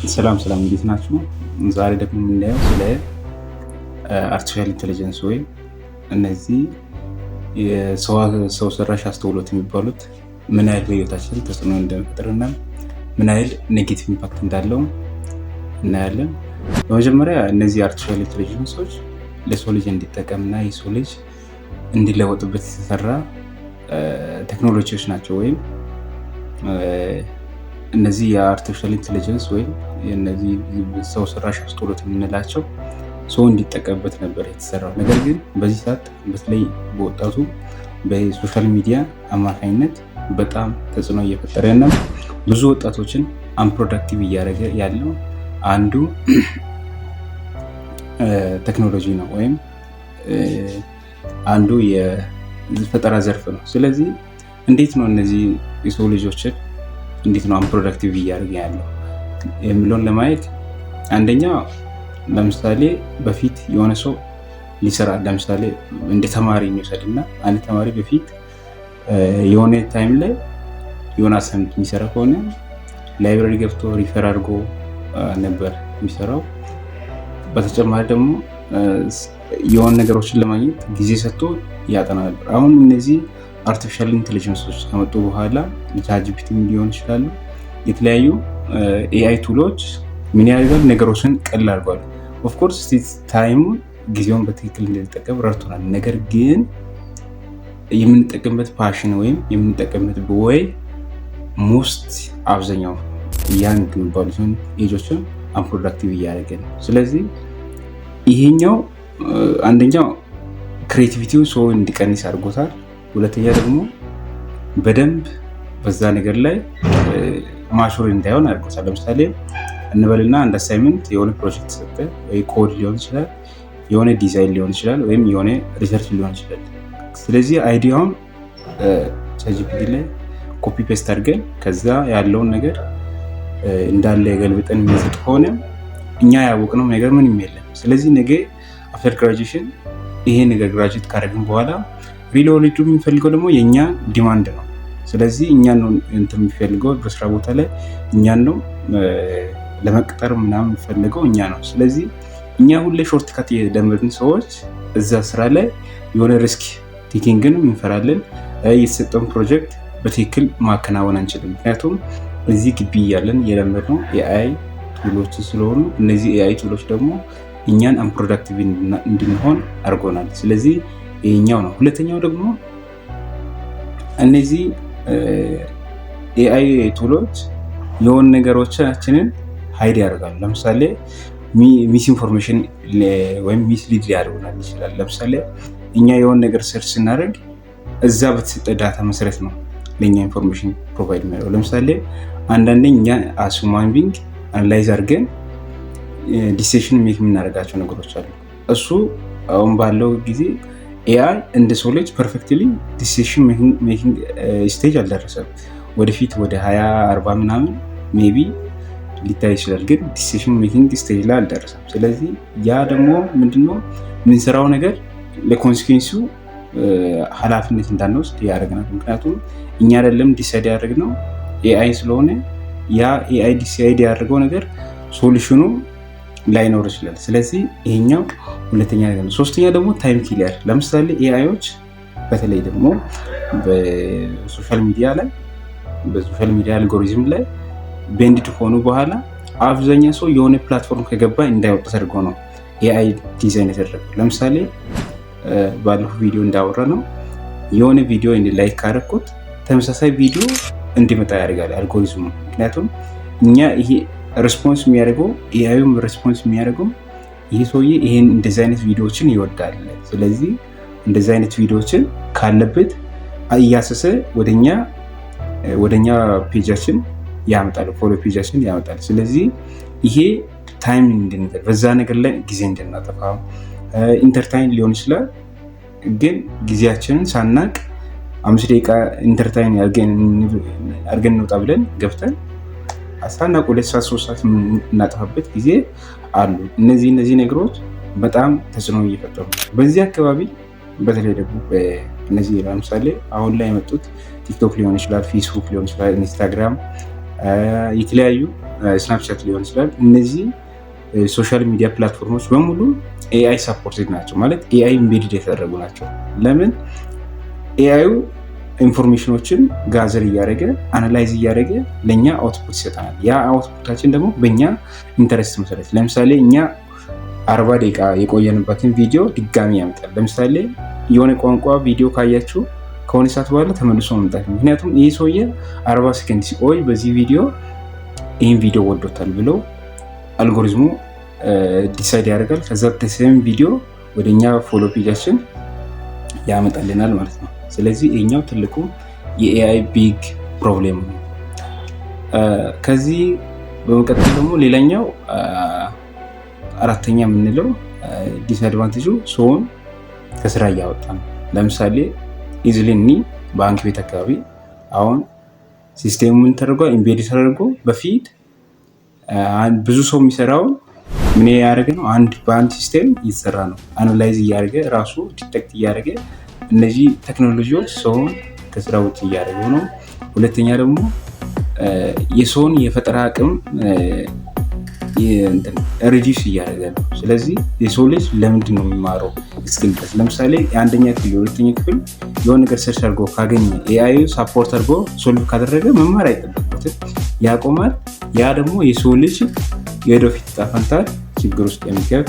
ሰላም እንዴት ናችሁ? ዛሬ ደግሞ የምናየው ስለ አርቲፊሻል ኢንቴሊጀንስ ወይም እነዚህ የሰው ሰራሽ አስተውሎት የሚባሉት ምን ያህል በህይወታችን ተጽዕኖ እንደሚፈጥርና ምን ያህል ኔጌቲቭ ኢምፓክት እንዳለው እናያለን። በመጀመሪያ እነዚህ አርቲፊሻል ኢንቴሊጀንሶች ለሰው ልጅ እንዲጠቀምና የሰው ልጅ እንዲለወጥበት የተሰራ ቴክኖሎጂዎች ናቸው። ወይም እነዚህ የአርቲፊሻል ኢንቴሊጀንስ ወይም እነዚህ ሰው ሰራሽ አስተውሎት የምንላቸው ሰው እንዲጠቀምበት ነበር የተሰራው። ነገር ግን በዚህ ሰዓት በተለይ በወጣቱ በሶሻል ሚዲያ አማካኝነት በጣም ተጽዕኖ እየፈጠረ እና ብዙ ወጣቶችን አንፕሮዳክቲቭ እያደረገ ያለው አንዱ ቴክኖሎጂ ነው ወይም አንዱ የፈጠራ ዘርፍ ነው። ስለዚህ እንዴት ነው እነዚህ የሰው ልጆችን እንዴት ነው አንፕሮዳክቲቭ እያደረገ ያለው የሚለውን ለማየት አንደኛ ለምሳሌ በፊት የሆነ ሰው ሊሰራ ለምሳሌ እንደ ተማሪ እንውሰድና አንድ ተማሪ በፊት የሆነ ታይም ላይ የሆነ አሳይመንት የሚሰራ ከሆነ ላይብራሪ ገብቶ ሪፈር አድርጎ ነበር የሚሰራው። በተጨማሪ ደግሞ የሆነ ነገሮችን ለማግኘት ጊዜ ሰጥቶ ያጠና ነበር። አሁን እነዚህ አርቲፊሻል ኢንቴሊጀንሶች ከመጡ በኋላ ቻትጂፒቲ ሊሆን ይችላሉ፣ የተለያዩ ኤአይ ቱሎች ምን ያደርጋሉ? ነገሮችን ቀላል አድርጓል። ኦፍኮርስ ታይሙን ጊዜውን በትክክል እንድንጠቀም ረድቶናል። ነገር ግን የምንጠቀምበት ፓሽን ወይም የምንጠቀምበት ወይ ሞስት አብዛኛው ያንግ የሚባሉትን ኤጆችን አንፕሮዳክቲቭ እያደረገ ነው። ስለዚህ ይሄኛው አንደኛው ክሬቲቪቲውን ሰው እንዲቀንስ አድርጎታል። ሁለተኛ ደግሞ በደንብ በዛ ነገር ላይ ማሹር እንዳይሆን አድርጎታል። ለምሳሌ እንበልና አንድ አሳይመንት የሆነ ፕሮጀክት ሰጠ፣ ወይ ኮድ ሊሆን ይችላል፣ የሆነ ዲዛይን ሊሆን ይችላል፣ ወይም የሆነ ሪሰርች ሊሆን ይችላል። ስለዚህ አይዲያውን ቻትጂፒቲ ላይ ኮፒ ፔስት አድርገን ከዛ ያለውን ነገር እንዳለ ገልብጠን የሚሰጥ ከሆነ እኛ ያወቅነው ነገር ምንም የለም። ስለዚህ ነገ አፍተር ግራጁዌሽን ይሄ ነገር ግራጁዌት ካደረግን በኋላ ሪል ወርልዱ የሚፈልገው ደግሞ የእኛ ዲማንድ ነው። ስለዚህ እኛን ነው እንትን የሚፈልገው በስራ ቦታ ላይ እኛን ነው ለመቅጠር ምናምን የሚፈልገው እኛ ነው። ስለዚህ እኛ ሁሌ ሾርት ካት የለመድን ሰዎች እዛ ስራ ላይ የሆነ ሪስክ ቴኪንግን እንፈራለን። የተሰጠውን ፕሮጀክት በትክክል ማከናወን አንችልም። ምክንያቱም እዚህ ግቢ እያለን የለመድነው ኤአይ ቱሎች ስለሆኑ እነዚህ ኤአይ ቱሎች ደግሞ እኛን አንፕሮዳክቲቭ እንድንሆን አድርጎናል። ስለዚህ ይሄኛው ነው። ሁለተኛው ደግሞ እነዚህ ኤአይ ቱሎች የሆኑ ነገሮቻችንን ሃይድ ያደርጋሉ። ለምሳሌ ሚስ ኢንፎርሜሽን ወይም ሚስሊድ ሊያደርጉናል ይችላል። ለምሳሌ እኛ የሆነ ነገር ሰርች ስናደርግ እዛ በተሰጠ ዳታ መሰረት ነው ለእኛ ኢንፎርሜሽን ፕሮቫይድ የሚያደርገው። ለምሳሌ አንዳንዴ እኛ አስ ሁማን ቢንግ አናላይዝ አድርገን ዲሲሽን ሜክ የምናደርጋቸው ነገሮች አሉ። እሱ አሁን ባለው ጊዜ ኤአይ እንደ ሰው ልጅ ፐርፌክትሊ ዲሲሽን ሜኪንግ ስቴጅ አልደረሰም። ወደፊት ወደ 2040 ምናምን ሜቢ ሊታይ ይችላል፣ ግን ዲሲሽን ሜኪንግ ስቴጅ ላይ አልደረሰም። ስለዚህ ያ ደግሞ ምንድነው የምንሰራው ነገር ለኮንሲኩዌንሱ ኃላፊነት እንዳንወስድ ያደርገናል። ምክንያቱም እኛ አይደለም ዲሳይድ ያደረግነው ኤአይ ስለሆነ ያ ኤአይ ዲሳይድ ያደረገው ነገር ሶሉሽኑ ላይኖር ይችላል። ስለዚህ ይሄኛው ሁለተኛ ነገር ነው። ሶስተኛ ደግሞ ታይም ኪለር። ለምሳሌ ኤአይዎች በተለይ ደግሞ በሶሻል ሚዲያ አልጎሪዝም ላይ ቤንድድ ሆኑ በኋላ አብዛኛው ሰው የሆነ ፕላትፎርም ከገባ እንዳይወጣ ተደርጎ ነው ኤአይ ዲዛይን የተደረገው። ለምሳሌ ባለፈው ቪዲዮ እንዳወራ ነው የሆነ ቪዲዮ ላይክ ካደረኩት ተመሳሳይ ቪዲዮ እንዲመጣ ያደርጋል አልጎሪዝሙ። ምክንያቱም እኛ ይሄ ሬስፖንስ የሚያደርገው ኤአይም ሬስፖንስ የሚያደርገው ይሄ ሰውዬ ይሄን እንደዚህ አይነት ቪዲዮዎችን ይወዳል። ስለዚህ እንደዚህ አይነት ቪዲዮዎችን ካለበት እያሰሰ ወደኛ ፔጃችን ያመጣል፣ ፎሎ ፔጃችን ያመጣል። ስለዚህ ይሄ ታይም እንድንገር በዛ ነገር ላይ ጊዜ እንድናጠፋ ኢንተርታይን ሊሆን ይችላል፣ ግን ጊዜያችንን ሳናቅ 5 ደቂቃ ኢንተርታይን አድርገን እንውጣ ብለን ገብተን 12 ሰዓት 3 ሰዓት እናጠፋበት ጊዜ አሉ። እነዚህ ነገሮች በጣም ተጽዕኖ እየፈጠሩ በዚህ አካባቢ በተለይ ደግሞ እነዚህ ለምሳሌ አሁን ላይ የመጡት ቲክቶክ ሊሆን ይችላል፣ ፌስቡክ ሊሆን ይችላል፣ ኢንስታግራም የተለያዩ ስናፕቻት ሊሆን ይችላል። እነዚህ ሶሻል ሚዲያ ፕላትፎርሞች በሙሉ ኤአይ ሳፖርትድ ናቸው፣ ማለት ኤአይ ኢምቤድድ የተደረጉ ናቸው። ለምን? ኤአዩ ኢንፎርሜሽኖችን ጋዘር እያደረገ አናላይዝ እያደረገ ለእኛ አውትፑት ይሰጠናል። ያ አውትፑታችን ደግሞ በእኛ ኢንተረስት መሰረት፣ ለምሳሌ እኛ 40 ደቂቃ የቆየንበትን ቪዲዮ ድጋሚ ያመጣል። ለምሳሌ የሆነ ቋንቋ ቪዲዮ ካያችሁ ከሆነ ሰዓት በኋላ ተመልሶ መምጣት፣ ምክንያቱም ይህ ሰውዬ 40 ሰከንድ ሲቆይ በዚህ ቪዲዮ ይህን ቪዲዮ ወዶታል ብሎ አልጎሪዝሙ ዲሳይድ ያደርጋል። ከዛ ተሰም ቪዲዮ ወደኛ ፎሎ ፔጃችን ያመጣልናል ማለት ነው። ስለዚህ ይሄኛው ትልቁ የኤአይ ቢግ ፕሮብሌም ነው። ከዚህ በመቀጠል ደግሞ ሌላኛው አራተኛ የምንለው ዲስአድቫንቴጁ ሰውን ከስራ እያወጣ ነው። ለምሳሌ ኢዝሊኒ ባንክ ቤት አካባቢ አሁን ሲስቴሙ ምን ተደርጓል? ኢምቤድ ተደርጎ በፊት ብዙ ሰው የሚሰራውን ምን ያደረገ ነው? በአንድ ሲስቴም እየተሰራ ነው። አናላይዝ እያደረገ ራሱ ዲቴክት እያደረገ እነዚህ ቴክኖሎጂዎች ሰውን ከስራ ውጭ እያደረጉ ነው። ሁለተኛ ደግሞ የሰውን የፈጠራ አቅም ሪዲዩስ እያደረገ ነው። ስለዚህ የሰው ልጅ ለምንድን ነው የሚማረው እስኪል ድረስ? ለምሳሌ የአንደኛ ክፍል የሁለተኛ ክፍል የሆነ ነገር ሰርች አድርጎ ካገኘ ኤአይ ሳፖርት አድርጎ ሶልቭ ካደረገ መማር አይጠበቅበትም፣ ያቆማል። ያ ደግሞ የሰው ልጅ የወደፊት ዕጣ ፈንታ ችግር ውስጥ የሚከት